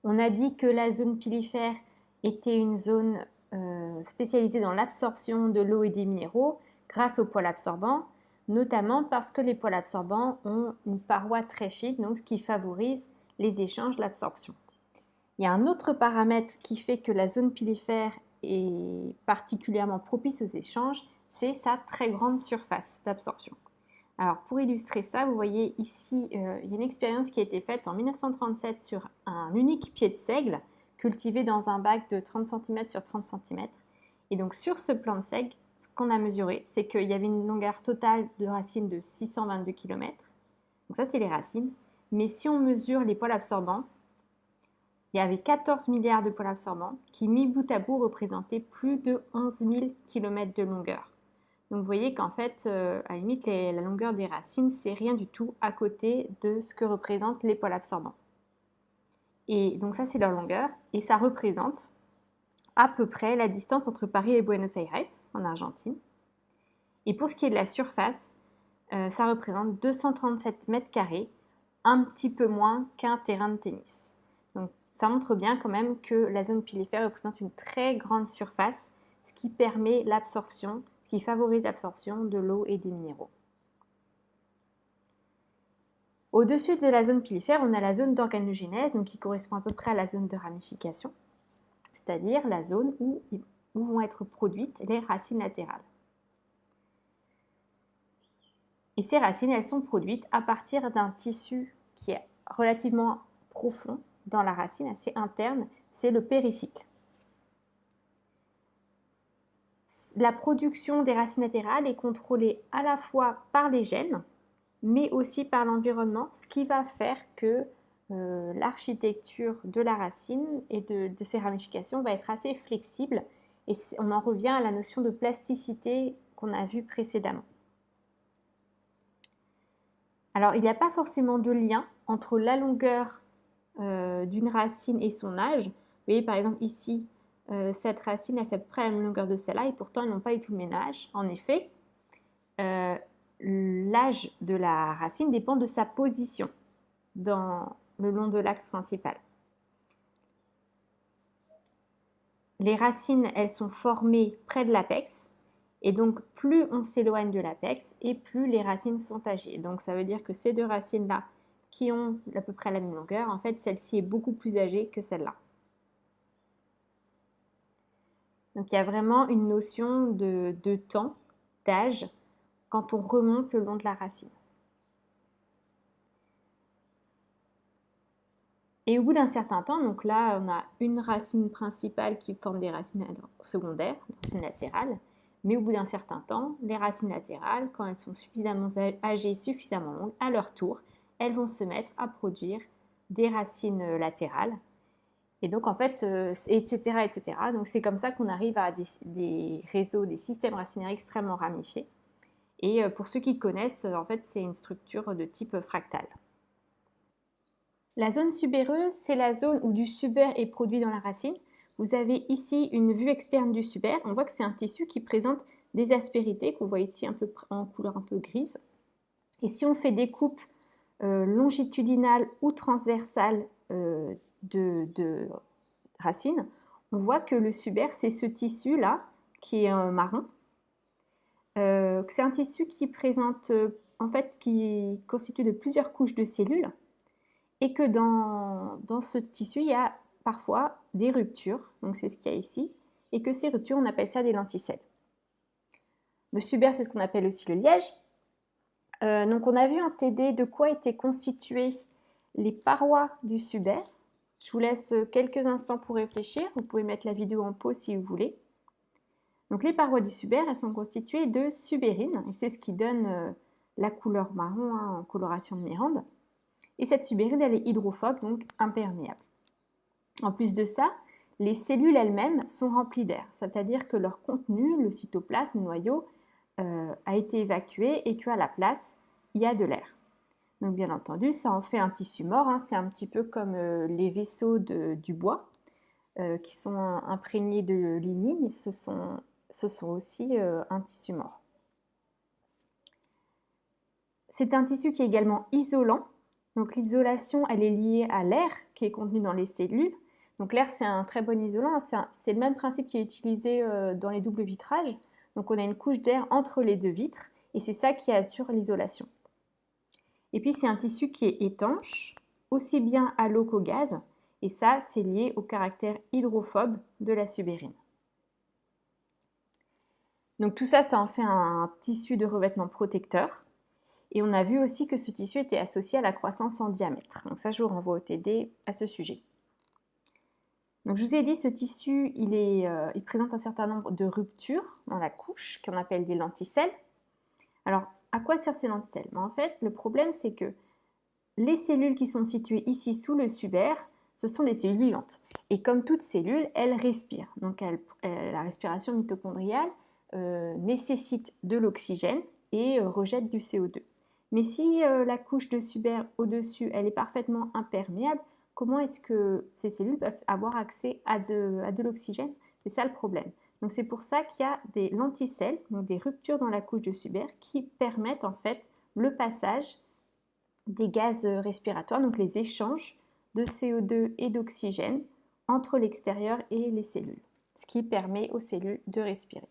On a dit que la zone pilifère était une zone spécialisée dans l'absorption de l'eau et des minéraux grâce aux poils absorbants, notamment parce que les poils absorbants ont une paroi très fine, donc ce qui favorise les échanges, l'absorption. Il y a un autre paramètre qui fait que la zone pilifère est particulièrement propice aux échanges, c'est sa très grande surface d'absorption. Alors pour illustrer ça, vous voyez ici, il y a une expérience qui a été faite en 1937 sur un unique pied de seigle cultivé dans un bac de 30 cm sur 30 cm. Et donc sur ce plan de seigle, ce qu'on a mesuré, c'est qu'il y avait une longueur totale de racines de 622 km. Donc ça, c'est les racines. Mais si on mesure les poils absorbants, il y avait 14 milliards de poils absorbants qui, mis bout à bout, représentaient plus de 11 000 km de longueur. Donc vous voyez qu'en fait, à la limite, la longueur des racines, c'est rien du tout à côté de ce que représentent les poils absorbants. Et donc ça, c'est leur longueur, et ça représente à peu près la distance entre Paris et Buenos Aires, en Argentine. Et pour ce qui est de la surface, ça représente 237 mètres carrés, un petit peu moins qu'un terrain de tennis. Donc ça montre bien quand même que la zone pilifère représente une très grande surface, ce qui permet l'absorption, ce qui favorise l'absorption de l'eau et des minéraux. Au-dessus de la zone pilifère, on a la zone d'organogénèse, donc qui correspond à peu près à la zone de ramification, c'est-à-dire la zone où vont être produites les racines latérales. Et ces racines, elles sont produites à partir d'un tissu qui est relativement profond dans la racine, assez interne, c'est le péricycle. La production des racines latérales est contrôlée à la fois par les gènes, mais aussi par l'environnement, ce qui va faire que l'architecture de la racine et de ses ramifications va être assez flexible. Et on en revient à la notion de plasticité qu'on a vue précédemment. Alors, il n'y a pas forcément de lien entre la longueur d'une racine et son âge. Vous voyez, par exemple, ici, cette racine a fait à peu près la même longueur de celle-là et pourtant, elles n'ont pas eu tout le même âge. En effet, l'âge de la racine dépend de sa position le long de l'axe principal. Les racines, elles sont formées près de l'apex. Et donc, plus on s'éloigne de l'apex et plus les racines sont âgées. Donc, ça veut dire que ces deux racines-là, qui ont à peu près la même longueur, en fait, celle-ci est beaucoup plus âgée que celle-là. Donc, il y a vraiment une notion de temps, d'âge, quand on remonte le long de la racine. Et au bout d'un certain temps, donc là, on a une racine principale qui forme des racines secondaires, des racines latérales. Mais au bout d'un certain temps, les racines latérales, quand elles sont suffisamment âgées, suffisamment longues, à leur tour, elles vont se mettre à produire des racines latérales. Et donc, en fait, etc., etc. Donc, c'est comme ça qu'on arrive à des réseaux, des systèmes racinaires extrêmement ramifiés. Et pour ceux qui connaissent, en fait, c'est une structure de type fractal. La zone subéreuse, c'est la zone où du subaire est produit dans la racine. Vous avez ici une vue externe du subaire. On voit que c'est un tissu qui présente des aspérités qu'on voit ici un peu en couleur un peu grise. Et si on fait des coupes longitudinales ou transversales de racines, on voit que le subaire, c'est ce tissu-là qui est marron. C'est un tissu qui présente, en fait, qui constitue de plusieurs couches de cellules. Et que dans ce tissu, il y a parfois des ruptures, donc c'est ce qu'il y a ici, et que ces ruptures, on appelle ça des lenticelles. Le subaire, c'est ce qu'on appelle aussi le liège. Donc on a vu en TD de quoi étaient constituées les parois du subaire. Je vous laisse quelques instants pour réfléchir, vous pouvez mettre la vidéo en pause si vous voulez. Donc les parois du subaire, elles sont constituées de subérine, et c'est ce qui donne la couleur marron en coloration de Mirande. Et cette subérine, elle est hydrophobe, donc imperméable. En plus de ça, les cellules elles-mêmes sont remplies d'air, c'est-à-dire que leur contenu, le cytoplasme, le noyau, a été évacué et qu'à la place, il y a de l'air. Donc bien entendu, ça en fait un tissu mort, hein, c'est un petit peu comme les vaisseaux du bois qui sont imprégnés de lignine, et ce sont aussi un tissu mort. C'est un tissu qui est également isolant, Donc l'isolation, elle est liée à l'air qui est contenu dans les cellules. Donc l'air, c'est un très bon isolant. C'est le même principe qui est utilisé dans les doubles vitrages. Donc on a une couche d'air entre les deux vitres et c'est ça qui assure l'isolation. Et puis c'est un tissu qui est étanche, aussi bien à l'eau qu'au gaz. Et ça, c'est lié au caractère hydrophobe de la subérine. Donc tout ça, ça en fait un tissu de revêtement protecteur. Et on a vu aussi que ce tissu était associé à la croissance en diamètre. Donc ça, je vous renvoie au TD à ce sujet. Donc je vous ai dit, ce tissu, il présente un certain nombre de ruptures dans la couche, qu'on appelle des lenticelles. Alors, à quoi servent ces lenticelles? En fait, le problème, c'est que les cellules qui sont situées ici sous le subaire, ce sont des cellules vivantes. Et comme toute cellule, elles respirent. Donc la respiration mitochondriale nécessite de l'oxygène et rejette du CO2. Mais si la couche de subaire au-dessus, elle est parfaitement imperméable, comment est-ce que ces cellules peuvent avoir accès à de l'oxygène? C'est ça le problème. Donc c'est pour ça qu'il y a des lenticelles, donc des ruptures dans la couche de subaire qui permettent en fait le passage des gaz respiratoires, donc les échanges de CO2 et d'oxygène entre l'extérieur et les cellules, ce qui permet aux cellules de respirer.